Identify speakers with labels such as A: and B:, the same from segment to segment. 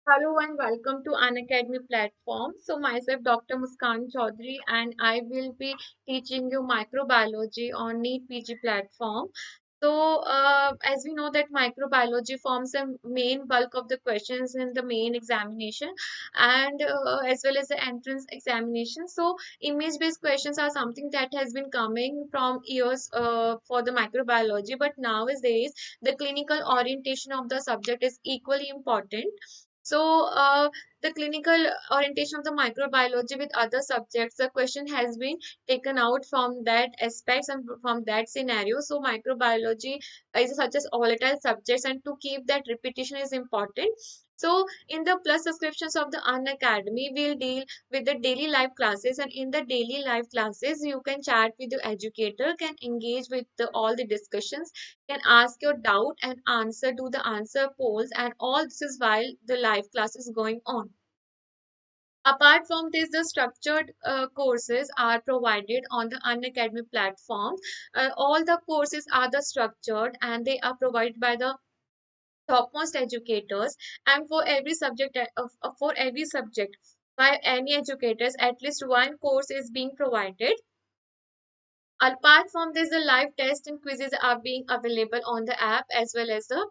A: Hello and welcome to Unacademy platform. So myself Dr. Muskan Chaudhary and I will be teaching you microbiology on NEET PG platform. As we know that microbiology forms the main bulk of the questions in the main examination and as well as the entrance examination. So image-based questions are something that has been coming from years for the microbiology, but nowadays the clinical orientation of the subject is equally important. The clinical orientation of the microbiology with other subjects, the question has been taken out from that aspects and from that scenario. So, microbiology is such as volatile subjects, and to keep that repetition is important. So, in the plus subscriptions of the Unacademy, we'll deal with the daily life classes, and in the daily life classes, you can chat with your educator, can engage with all the discussions, can ask your doubt and answer to the answer polls, and all this is while the live class is going on. Apart from this, the structured courses are provided on the Unacademy platform. All the courses are the structured and they are provided by the topmost educators, and for every subject by any educators, at least one course is being provided. Apart from this, the live tests and quizzes are being available on the app as well as the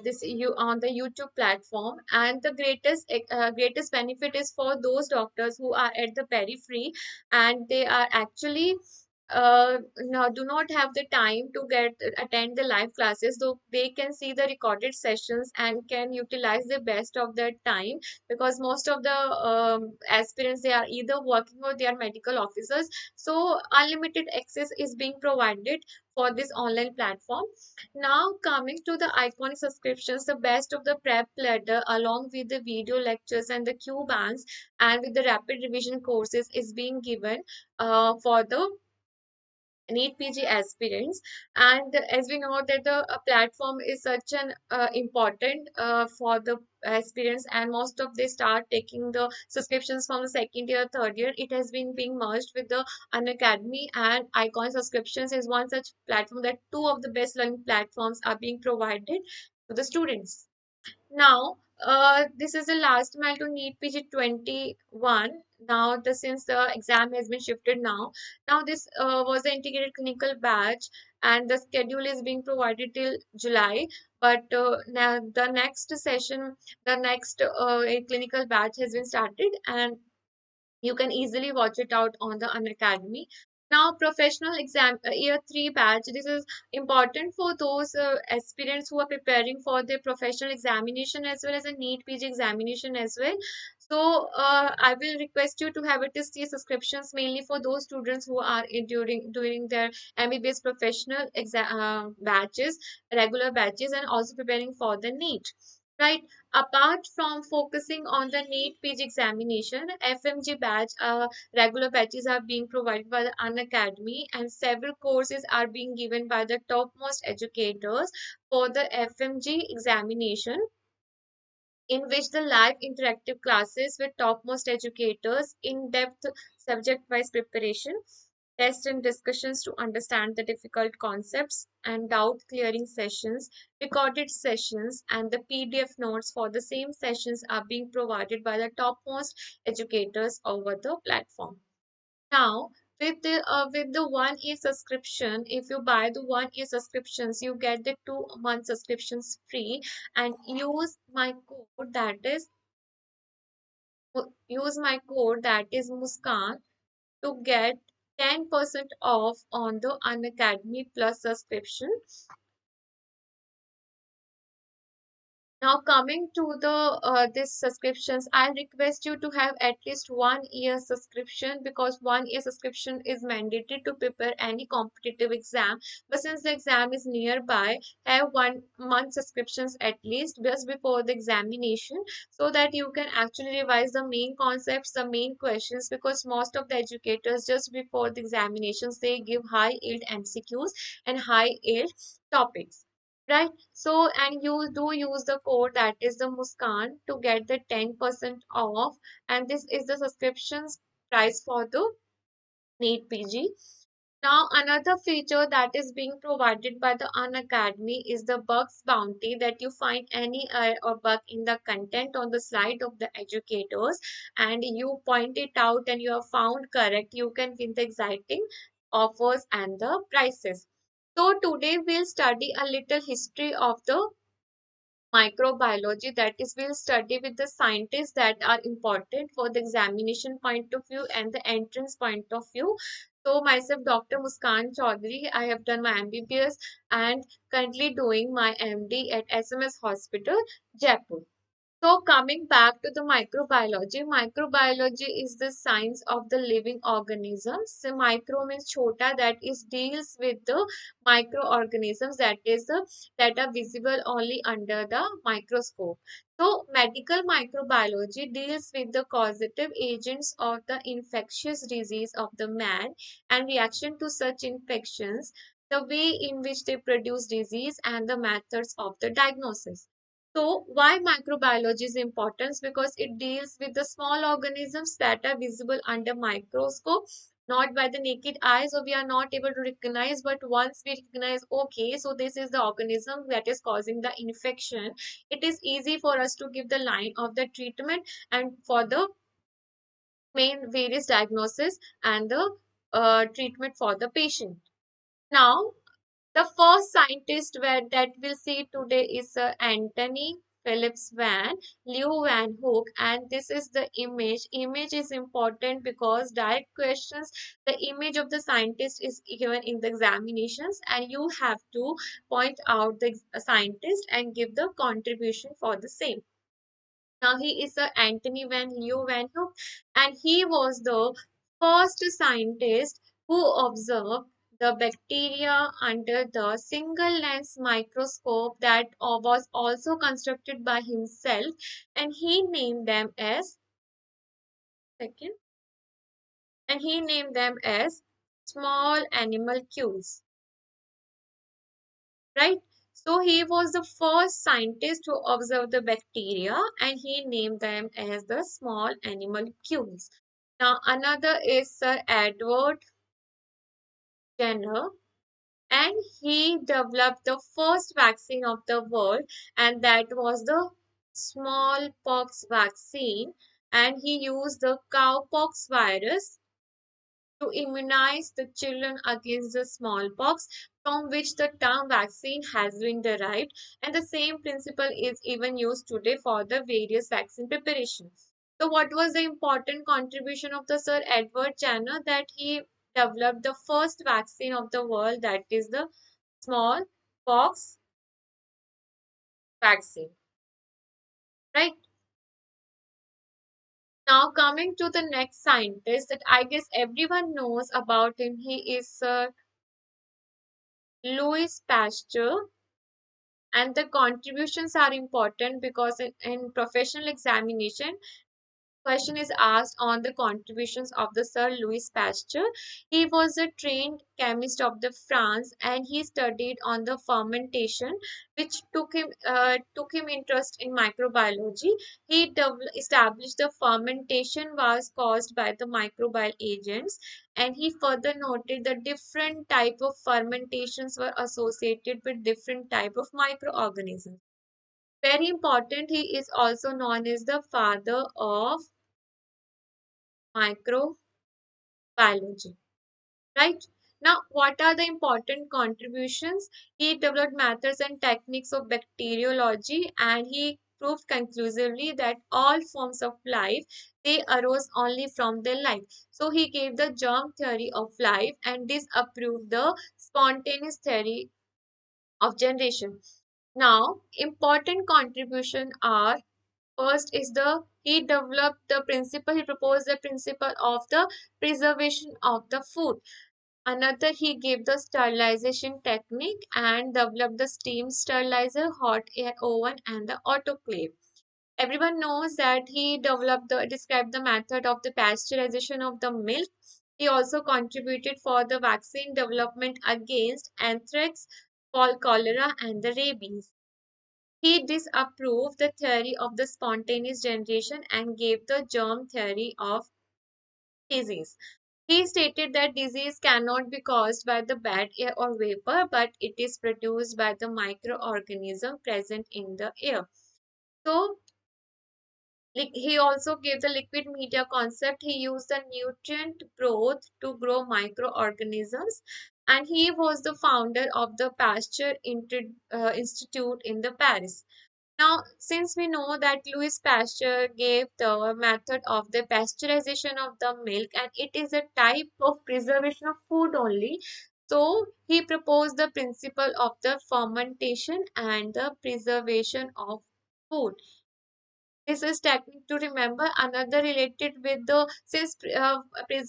A: this you on the YouTube platform. And the greatest benefit is for those doctors who are at the periphery and they are actually no, do not have the time to get attend the live classes, so they can see the recorded sessions and can utilize the best of their time, because most of the aspirants, they are either working or they are medical officers, so unlimited access is being provided for this online platform. Now coming to the iconic subscriptions, the best of the prep ladder along with the video lectures and the QBanks and with the rapid revision courses is being given for the NEET PG aspirants. And as we know that the platform is such an important for the aspirants, and most of they start taking the subscriptions from the second year, third year. It has been being merged with the Unacademy, and Icon subscriptions is one such platform that two of the best learning platforms are being provided to the students. Now, this is the last mile to NEET PG 21. Now, since the exam has been shifted now this was the integrated clinical batch, and the schedule is being provided till July. But now the next session, the next clinical batch has been started, and you can easily watch it out on the Unacademy. Now, professional exam year 3 batch. This is important for those aspirants who are preparing for their professional examination as well as a NEET PG examination as well. I will request you to have it as subscriptions mainly for those students who are during their MBBS professional exam batches, regular batches, and also preparing for the NEET. Right. Apart from focusing on the NEET PG examination, FMG batch, regular batches are being provided by the Unacademy, and several courses are being given by the topmost educators for the FMG examination, in which the live interactive classes with topmost educators, in-depth subject-wise preparation, tests and discussions to understand the difficult concepts, and doubt clearing sessions, recorded sessions, and the PDF notes for the same sessions are being provided by the topmost educators over the platform. Now, with the 1 year subscription, if you buy the 1 year subscriptions, you get the 2 month subscriptions free, and use my code that is Muskan to get 10% off on the Unacademy Plus subscription. Now coming to the this subscriptions, I request you to have at least 1 year subscription, because 1 year subscription is mandatory to prepare any competitive exam. But since the exam is nearby, have 1 month subscriptions at least just before the examination, so that you can actually revise the main concepts, the main questions, because most of the educators just before the examinations they give high yield MCQs and high yield topics, right? So, and you do use the code that is the Muskan to get the 10% off. And this is the subscriptions price for the NEET PG. Now, another feature that is being provided by the Unacademy is the bugs bounty, that you find any error or bug in the content on the slide of the educators and you point it out and you have found correct, you can win the exciting offers and the prices. So today we'll study a little history of the microbiology, that is we'll study with the scientists that are important for the examination point of view and the entrance point of view. So myself Dr. Muskan Chaudhary, I have done my MBBS and currently doing my MD at SMS Hospital, Jaipur. So coming back to the microbiology, microbiology is the science of the living organisms. So micro means chota, that is deals with the microorganisms, that are visible only under the microscope. So medical microbiology deals with the causative agents of the infectious disease of the man and reaction to such infections, the way in which they produce disease and the methods of the diagnosis. So, why microbiology is important? Because it deals with the small organisms that are visible under microscope, not by the naked eye, so we are not able to recognize. But once we recognize, okay, so this is the organism that is causing the infection, it is easy for us to give the line of the treatment and for the main various diagnosis and the treatment for the patient. Now, the first scientist that we'll see today is Anthony Phillips Liu Van Hook, and this is the image. Image is important because direct questions, the image of the scientist is given in the examinations, and you have to point out the scientist and give the contribution for the same. Now he is Anthony Liu Van Hook, and he was the first scientist who observed the bacteria under the single lens microscope that was also constructed by himself, and he named them as second, and he named them as small animalcules, right? So he was the first scientist to observe the bacteria and he named them as the small animalcules. Now another is Sir Edward Jenner, and he developed the first vaccine of the world, and that was the smallpox vaccine, and he used the cowpox virus to immunize the children against the smallpox, from which the term vaccine has been derived, and the same principle is even used today for the various vaccine preparations. So, what was the important contribution of the Sir Edward Jenner? That he developed the first vaccine of the world, that is the smallpox vaccine, right? Now, coming to the next scientist that I guess everyone knows about him, he is Sir Louis Pasteur, and the contributions are important because in professional examination question is asked on the contributions of the Sir Louis Pasteur. He was a trained chemist of the France and he studied on the fermentation, which took him interest in microbiology. He established the fermentation was caused by the microbial agents, and he further noted the different type of fermentations were associated with different type of microorganisms. Very important, he is also known as the father of microbiology, right? Now, what are the important contributions? He developed methods and techniques of bacteriology, and he proved conclusively that all forms of life, they arose only from the life. So he gave the germ theory of life and disapproved the spontaneous theory of generation. Now, important contribution are, first is the he developed the principle, he proposed the principle of the preservation of the food. Another, he gave the sterilization technique and developed the steam sterilizer, hot air oven, and the autoclave. Everyone knows that he described the method of the pasteurization of the milk. He also contributed for the vaccine development against anthrax, cholera, and the rabies. He disapproved the theory of the spontaneous generation and gave the germ theory of disease. He stated that disease cannot be caused by the bad air or vapor, but it is produced by the microorganism present in the air. So, he also gave the liquid media concept. He used the nutrient broth to grow microorganisms, and he was the founder of the Pasteur Institute in the Paris. Now, since we know that Louis Pasteur gave the method of the pasteurization of the milk, and it is a type of preservation of food only, so he proposed the principle of the fermentation and the preservation of food. This is technique to remember. Another related with the since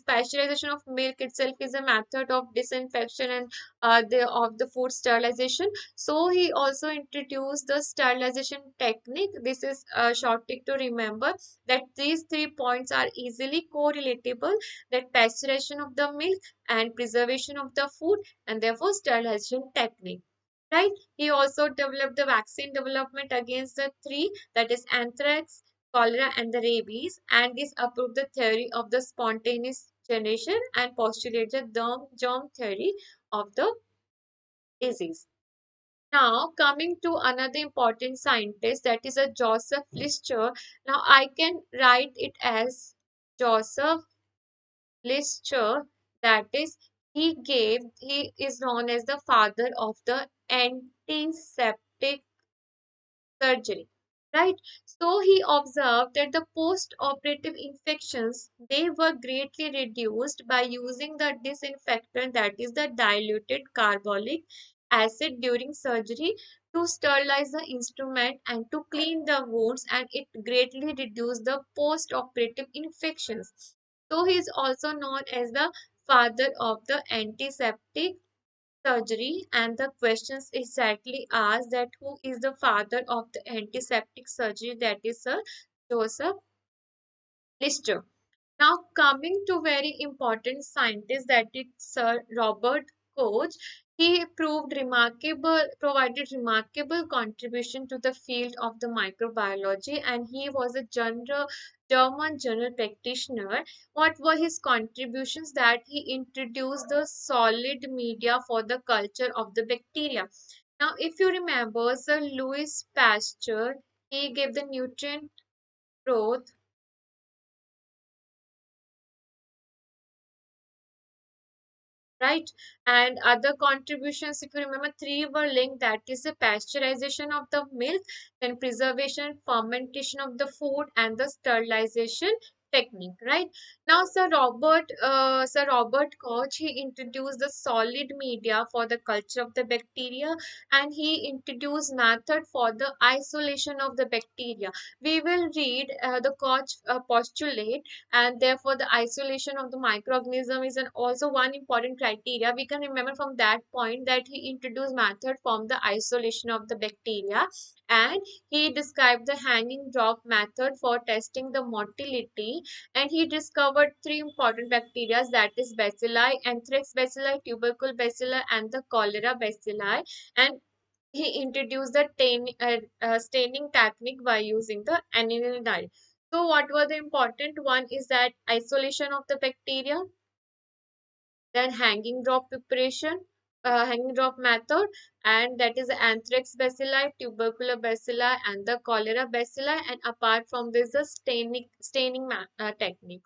A: pasteurization of milk itself is a method of disinfection and of the food sterilization. So he also introduced the sterilization technique. This is a short trick to remember that these 3 points are easily correlatable. That pasteurization of the milk and preservation of the food, and therefore sterilization technique. Right? He also developed the vaccine development against the three, that is anthrax, cholera, and the rabies, and this approved the theory of the spontaneous generation and postulated the germ theory of the disease. Now, coming to another important scientist, that is a Joseph Lister. Now, I can write it as Joseph Lister. That is, he is known as the father of the antiseptic surgery, right? So he observed that the post-operative infections, they were greatly reduced by using the disinfectant, that is the diluted carbolic acid during surgery, to sterilize the instrument and to clean the wounds, and it greatly reduced the post-operative infections. So he is also known as the father of the antiseptic surgery, and the questions exactly asked that who is the father of the antiseptic surgery, that is Sir Joseph Lister. Now coming to very important scientist, that is Sir Robert Koch. He provided remarkable contribution to the field of the microbiology, and he was a German general practitioner. What were his contributions? That he introduced the solid media for the culture of the bacteria. Now, if you remember, Sir Louis Pasteur, he gave the nutrient growth, right? And other contributions, if you remember, three were linked, that is the pasteurization of the milk, then preservation, fermentation of the food, and the sterilization technique, right? Now, Sir Robert Koch, he introduced the solid media for the culture of the bacteria, and he introduced method for the isolation of the bacteria. We will read the Koch postulate, and therefore the isolation of the microorganism is also one important criteria. We can remember from that point that he introduced method from the isolation of the bacteria, and he described the hanging drop method for testing the motility, and he discovered three important bacteria, that is bacilli, anthrax bacilli, tubercle bacilli, and the cholera bacilli, and he introduced the staining technique by using the anilin. So what were the important one is that isolation of the bacteria, then hanging drop method, and that is anthrax bacilli, tubercular bacilli, and the cholera bacilli, and apart from this the staining technique.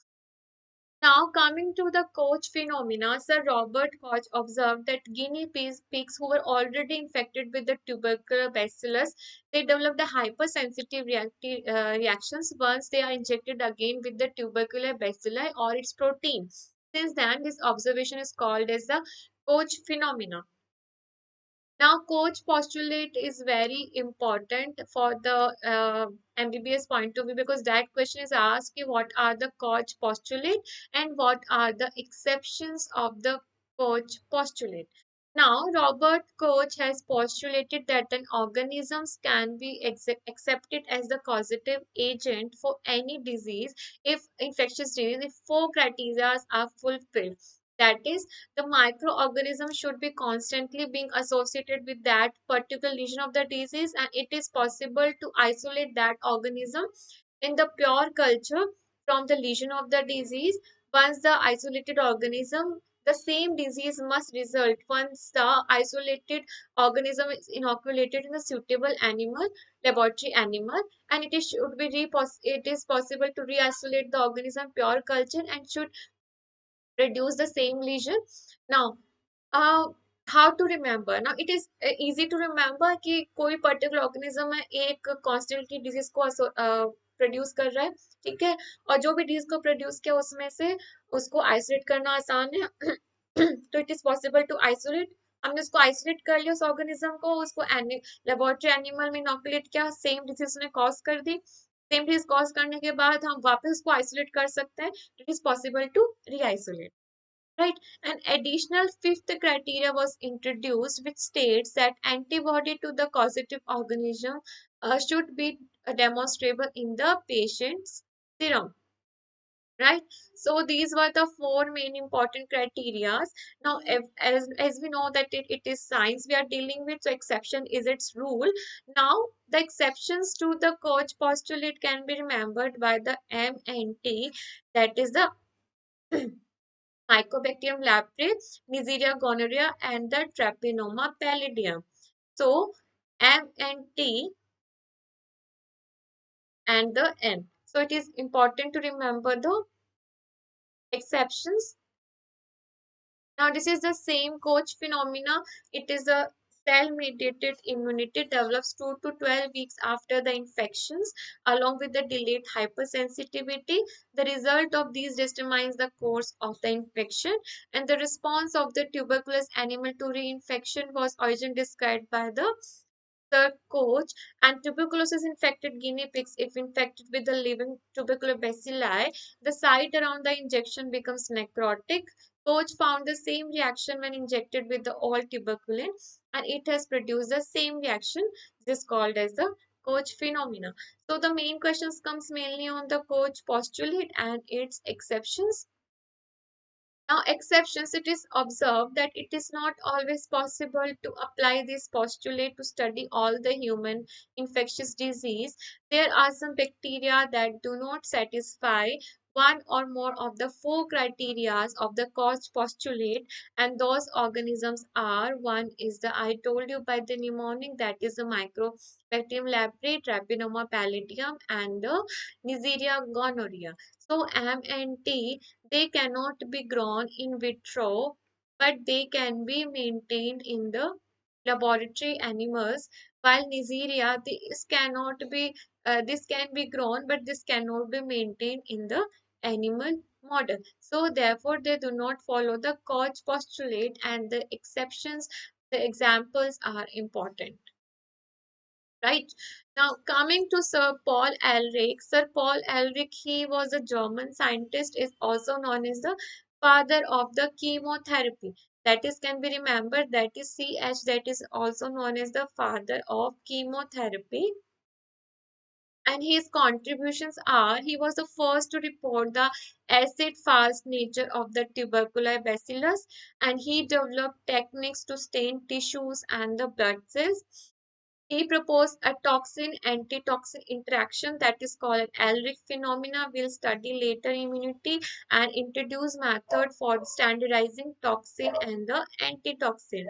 A: Now, coming to the Koch phenomena, Sir Robert Koch observed that guinea pigs who were already infected with the tubercular bacillus, they developed a hypersensitive reactions once they are injected again with the tubercular bacilli or its protein. Since then, this observation is called as the Koch phenomena. Now, coach postulate is very important for the MBBS point of view, because that question is asked ki what are the coach postulate and what are the exceptions of the coach postulate. Now, Robert Koch has postulated that an organisms can be accepted as the causative agent for any disease if infectious disease if four criteria are fulfilled. That is, the microorganism should be constantly being associated with that particular lesion of the disease, and it is possible to isolate that organism in the pure culture from the lesion of the disease, Once the isolated organism, the same disease must result once the isolated organism is inoculated in a suitable animal, laboratory animal, and it is possible to re-isolate the organism pure culture and should reduce the same lesion. Now, uh, how to remember? Now it is easy to remember कि कोई particular organism है एक constantly disease को produce कर रहा है, ठीक है, और जो भी डिजीज को प्रोड्यूस किया उसमें से उसको आइसोलेट करना आसान है तो it is possible to isolate. हमने उसको आइसोलेट कर लिया उस ऑर्गेनिज्म को, उसको लेबोरेटरी एनिमल में इनोकुलेट किया, सेम डिजीज ने कॉज कर दी, सेम डिजीज कॉज करने के बाद हम वापस उसको आइसोलेट कर सकते हैं. It is possible to re isolate. Right. An additional fifth criteria was introduced, which states that antibody to the causative organism should be demonstrable in the patient's serum. Right. So these were the four main important criteria. Now, as we know that it is science we are dealing with, so exception is its rule. Now, the exceptions to the Koch postulate can be remembered by the M and T, that is the Mycobacterium leprae, Neisseria gonorrhea, and the Treponema pallidum. So, M and T and the N. So, it is important to remember the exceptions. Now, this is the same Koch phenomena. It is a cell-mediated immunity develops 2 to 12 weeks after the infections, along with the delayed hypersensitivity. The result of these determines the course of the infection, and the response of the tuberculous animal to reinfection was originally described by the coach. And tuberculosis infected guinea pigs, if infected with the living tubercular bacilli, the site around the injection becomes necrotic. Coach found the same reaction when injected with the old tuberculin, and it has produced the same reaction. This is called as the Koch phenomena. So the main questions comes mainly on the Koch postulate and its exceptions. Now, exceptions, it is observed that it is not always possible to apply this postulate to study all the human infectious disease. There are some bacteria that do not satisfy one or more of the four criteria of the Koch postulate, and those organisms are: one is the, I told you by the mnemonic, that is the Mycobacterium leprae, Treponema pallidum, and the Neisseria gonorrhea. So M and T, they cannot be grown in vitro, but they can be maintained in the laboratory animals. While Neisseria, this can be grown, but this cannot be maintained in the animal model. So therefore, they do not follow the Koch postulate, and the exceptions, the examples are important. Right. Now, coming to Sir Paul Elrick. Sir Paul Elrick, he was a German scientist, is also known as the father of the chemotherapy. That is, can be remembered, that is CH, that is also known as the father of chemotherapy. And his contributions are: he was the first to report the acid fast nature of the tubercular bacillus, and he developed techniques to stain tissues and the blood cells. He proposed a toxin-antitoxin interaction, that is called an Elrich phenomena. We'll study later immunity, and introduce method for standardizing toxin and the antitoxin.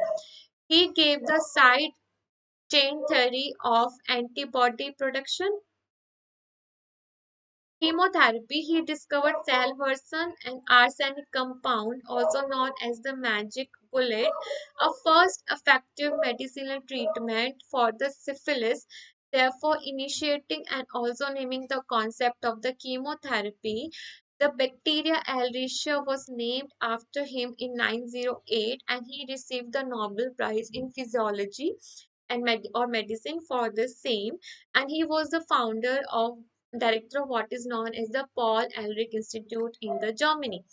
A: He gave the side chain theory of antibody production. Chemotherapy, he discovered salvarsan, an arsenic compound, also known as the magic bullet, a first effective medicinal treatment for the syphilis, therefore initiating and also naming the concept of the chemotherapy. The bacteria Escherichia was named after him in 908, and he received the Nobel Prize in Physiology and medicine for the same. And he was the founder of director of what is known as the Paul Elrick Institute in the Germany.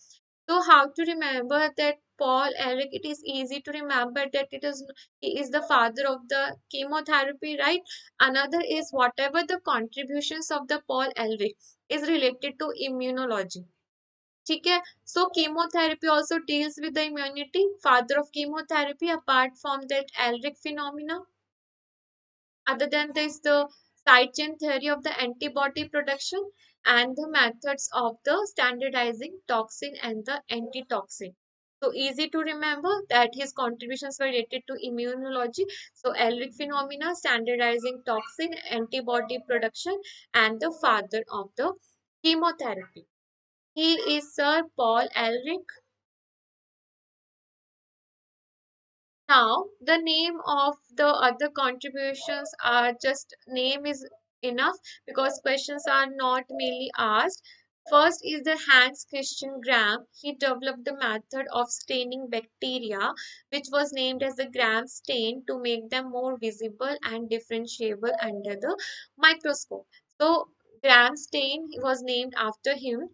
A: So how to remember that Paul Elrick? It is easy to remember that he is the father of the chemotherapy, right? Another is whatever the contributions of the Paul Elrick is related to immunology. ठीक है. So chemotherapy also deals with the immunity. Father of chemotherapy, apart from that Elric phenomena. Other than this, the side chain theory of the antibody production, and the methods of the standardizing toxin and the antitoxin. So easy to remember that his contributions were related to immunology. So Elrich phenomena, standardizing toxin, antibody production, and the father of the chemotherapy. He is Sir Paul Elrick. Now, the name of the other contributions are just name is enough because questions are not mainly asked. First is the Hans Christian Gram. He developed the method of staining bacteria, which was named as the Gram stain to make them more visible and differentiable under the microscope. So, Gram stain was named after him.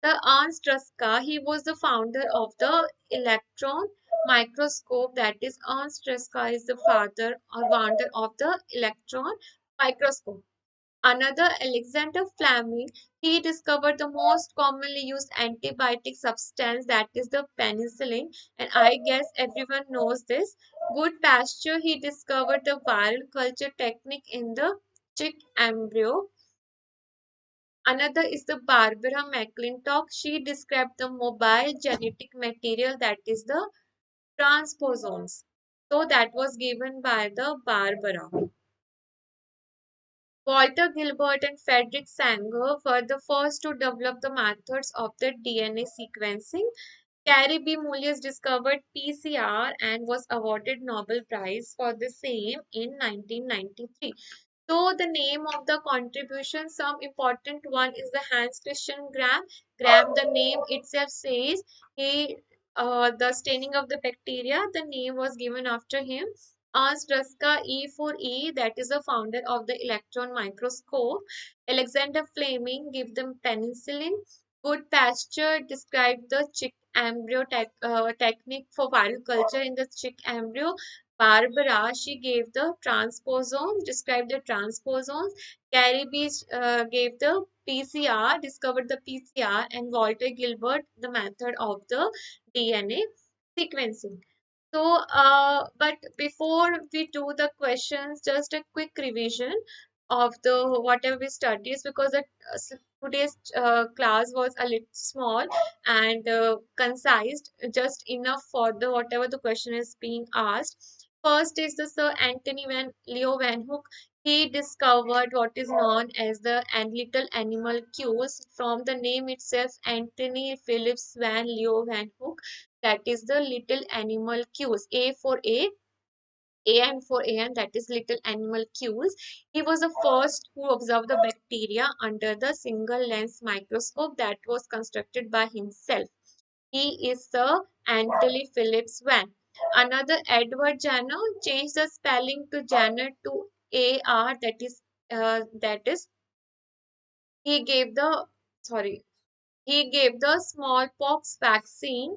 A: The Ernst Ruska, he was the founder of the electron microscope. That is, Ernst Ruska is the father or founder of the electron microscope. Another, Alexander Fleming, he discovered the most commonly used antibiotic substance, that is the penicillin, and I guess everyone knows this. Good Pasteur, he discovered the viral culture technique in the chick embryo. Another is the Barbara McClintock. She described the mobile genetic material, that is the transposons. So that was given by the Barbara. Walter Gilbert and Frederick Sanger were the first to develop the methods of the DNA sequencing. Carrie B. Mullius discovered PCR and was awarded Nobel Prize for the same in 1993. So the name of the contribution, some important one is the Hans Christian Gram. Gram, the name itself says he, the staining of the bacteria. The name was given after him. Ernst Ruska, E for E, that is the founder of the electron microscope. Alexander Fleming gave them penicillin. Good Pasteur described the chick embryo technique for viral culture in the chick embryo. Barbara, she gave the transposons, described the transposons. Carrie B gave the PCR, discovered the PCR, and Walter Gilbert the method of the DNA sequencing. So, but before we do the questions, just a quick revision of the whatever we studied because today's class was a little small and concise, just enough for the whatever the question is being asked. First is the Sir Anthony Van Leo Van Hook. He discovered what is known as the little animal cues. From the name itself, Anthony Phillips Van Leo Van Hook, that is the little animal cues. A for AN for AN, that is little animal cues. He was the first who observed the bacteria under the single lens microscope that was constructed by himself. He is Sir Anthony Phillips Van. Another, Edward Jenner, changed the spelling to Jenner to AR, that is he gave the sorry he gave the smallpox vaccine.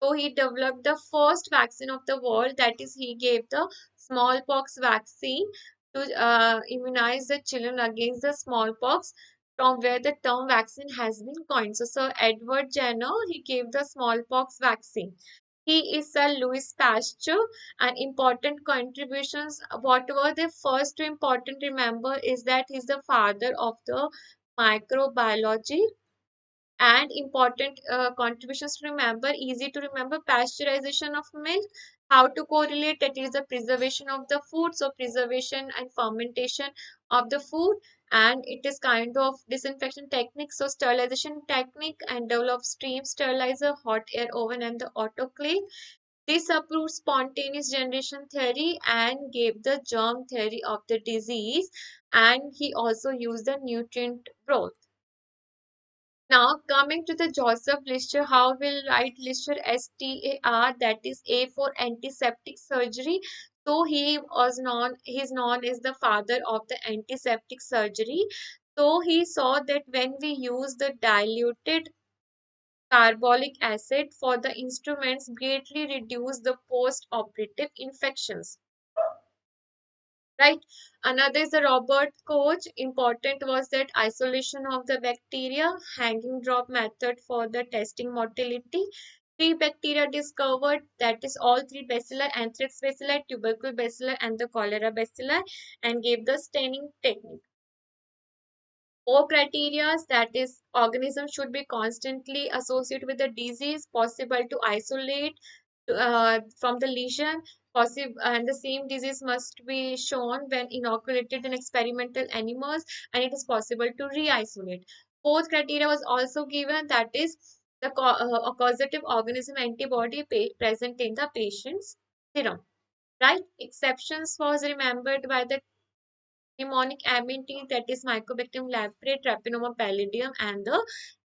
A: So he developed the first vaccine of the world. That is, he gave the smallpox vaccine to immunize the children against the smallpox, from where the term vaccine has been coined. So Sir Edward Jenner, he gave the smallpox vaccine. He is Sir Louis Pasteur, and important contributions. What were the first two important? Remember is that he's the father of the microbiology, and important contributions to remember, easy to remember, pasteurization of milk, how to correlate, that is the preservation of the food, so preservation and fermentation of the food, and it is kind of disinfection technique, so sterilization technique, and develop steam sterilizer, hot air oven, and the autoclave. This approved spontaneous generation theory and gave the germ theory of the disease, and he also used the nutrient growth. Now coming to the Joseph Lister, how will write Lister, STAR, that is A for antiseptic surgery. So he is known as the father of the antiseptic surgery. So he saw that when we use the diluted carbolic acid for the instruments, greatly reduce the post-operative infections. Right. Another is the Robert Koch. Important was that isolation of the bacteria, hanging drop method for the testing motility. Three bacteria discovered, that is all three bacilli, anthrax bacilli, tubercle bacilli, and the cholera bacilli, and gave the staining technique. Four criteria, that is organism should be constantly associated with the disease, possible to isolate from the lesion, possible, and the same disease must be shown when inoculated in experimental animals, and it is possible to re-isolate. Fourth criteria was also given, that is the a causative organism antibody present in the patient's serum. Right? Exceptions was remembered by the pneumonic amenity, that is Mycobacterium leprae, Treponema pallidum, and the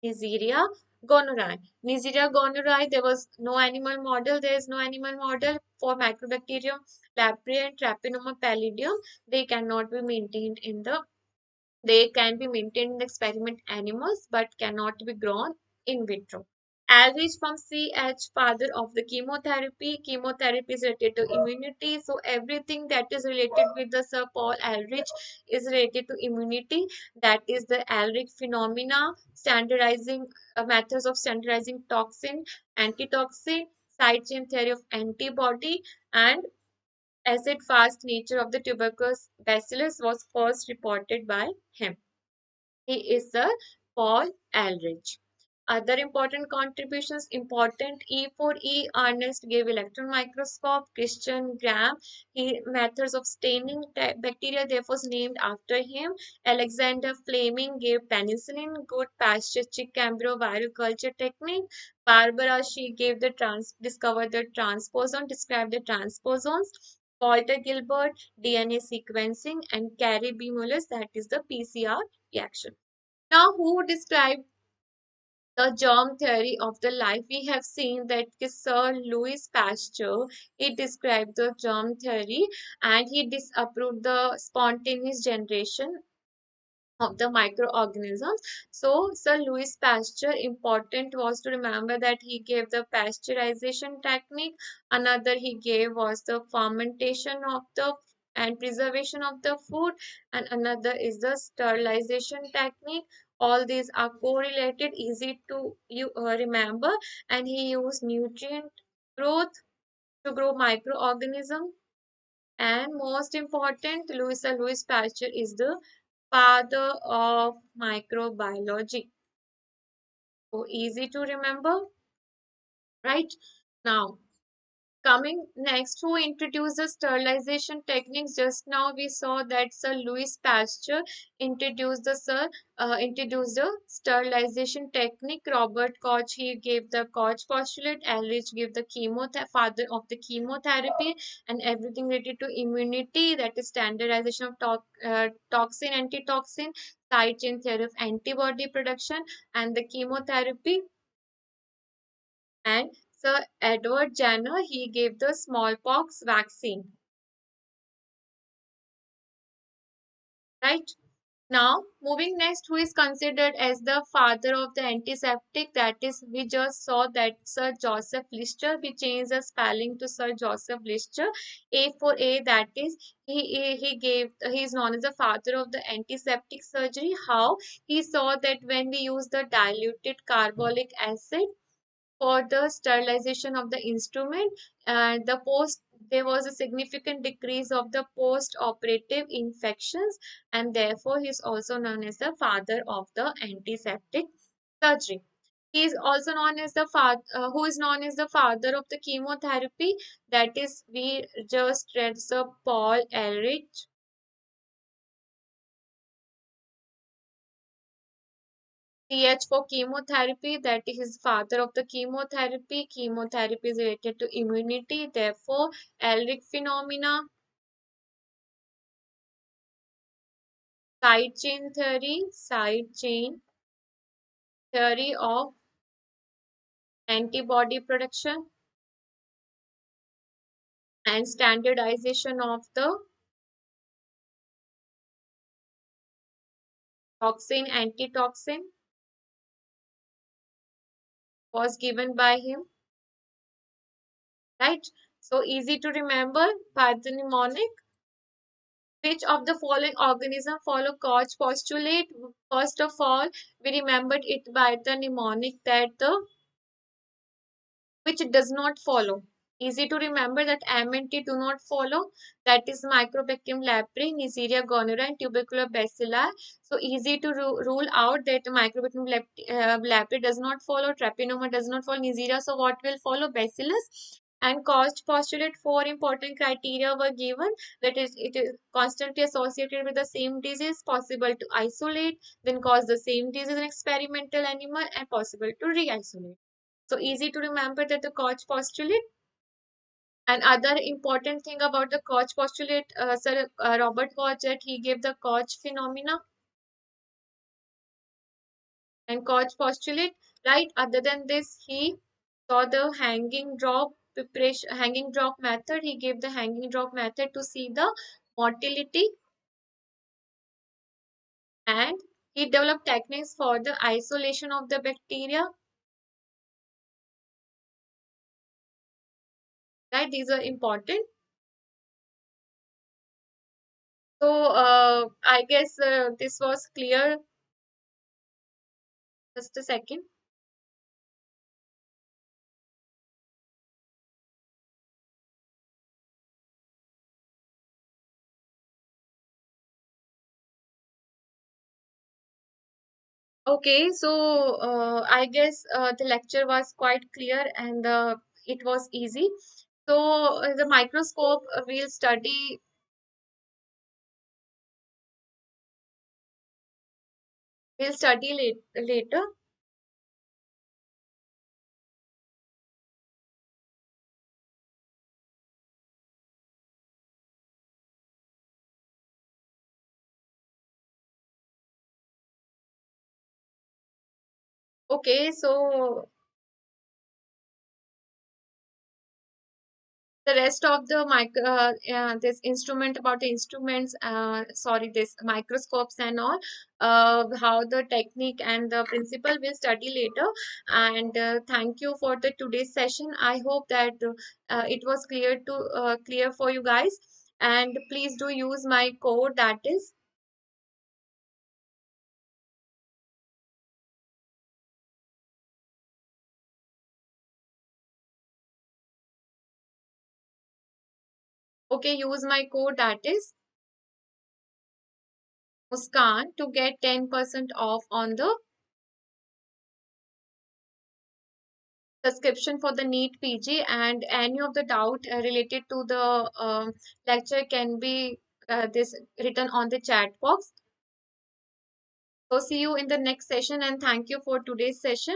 A: Neisseria gonorrhoeae. Neisseria gonorrhoeae, there was no animal model. There is no animal model for Mycobacterium leprae and Treponema pallidum. They cannot be maintained in the they can be maintained in experiment animals but cannot be grown in vitro. Elrich from CH, father of the chemotherapy. Chemotherapy is related to immunity. So everything that is related with the Sir Paul Elrich is related to immunity. That is the Elrich phenomena, standardizing methods of standardizing toxin, antitoxin, side chain theory of antibody, and acid fast nature of the tuberculosis bacillus was first reported by him. He is the Paul Elrich. Other important contributions, important E4E, Ernest gave electron microscope, Christian Graham, he methods of staining bacteria, therefore was named after him. Alexander Fleming gave penicillin, good Pasteur chick embryo viral culture technique. Barbara, she gave the discovered the transposon, described the transposons. Walter Gilbert, DNA sequencing, and Carrie B. Mullis, that is the PCR reaction. Now, who described the germ theory of the life? We have seen that Sir Louis Pasteur, he described the germ theory and he disapproved the spontaneous generation of the microorganisms. So, Sir Louis Pasteur, important was to remember that he gave the pasteurization technique. Another he gave was the fermentation of the and preservation of the food, and another is the sterilization technique. All these are correlated, easy to you remember, and he used nutrient growth to grow microorganism. And most important, Louis Pasteur is the father of microbiology. So easy to remember, right? Now, coming next, who introduced the sterilization techniques? Just now we saw that Sir Louis Pasteur introduced the sterilization technique. Robert Koch, he gave the Koch postulate. Elrich gave the father of the chemotherapy, and everything related to immunity, that is standardization of toxin, antitoxin, side chain theory of antibody production, and the chemotherapy. And Sir Edward Jenner, he gave the smallpox vaccine. Right? Now, moving next, who is considered as the father of the antiseptic? That is, we just saw that Sir Joseph Lister. We changed the spelling to Sir Joseph Lister. A for A, that is, he is known as the father of the antiseptic surgery. How? He saw that when we use the diluted carbolic acid for the sterilization of the instrument, and there was a significant decrease of the post-operative infections, and therefore he is also known as the father of the antiseptic surgery. He is also known as the father, who is known as the father of the chemotherapy. That is, we just read Sir Paul Elrich. CH for chemotherapy, that is father of the chemotherapy. Chemotherapy is related to immunity, therefore, Elrich phenomena, side chain theory of antibody production, and standardization of the toxin, antitoxin was given by him, right? So easy to remember, pathognomonic. Which of the following organism follow Koch postulate? First of all, we remembered it by the mnemonic that the which does not follow. Easy to remember that M and T do not follow. That is Mycobacterium leprae, Neisseria gonorrhea, and tubercular bacilli. So easy to rule out that Mycobacterium leprae does not follow, Treponema does not follow, Neisseria. So what will follow? Bacillus. And Koch postulate four important criteria were given. That is, it is constantly associated with the same disease, possible to isolate, then cause the same disease in experimental animal, and possible to re-isolate. So easy to remember that the Koch postulate. And other important thing about the Koch postulate, Sir Robert Koch, that he gave the Koch phenomena and Koch postulate, right? Other than this, he saw the hanging drop preparation, hanging drop method. He gave the hanging drop method to see the motility, and he developed techniques for the isolation of the bacteria. Right? These are important. So I guess this was clear. Just a second. Okay, so I guess the lecture was quite clear and it was easy. So the microscope we'll study later. Okay, so the rest of the this instrument about the instruments, sorry, this microscopes and all, how the technique and the principle we'll study later. And thank you for the today's session. I hope that it was clear for you guys. And please do use my code, that is okay. Use my code, that is Muskan, to get 10% off on the subscription for the NEET PG, and any of the doubt related to the lecture can be this written on the chat box. So see you in the next session, and thank you for today's session.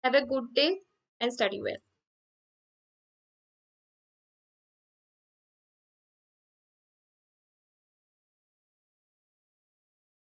A: Have a good day and study well.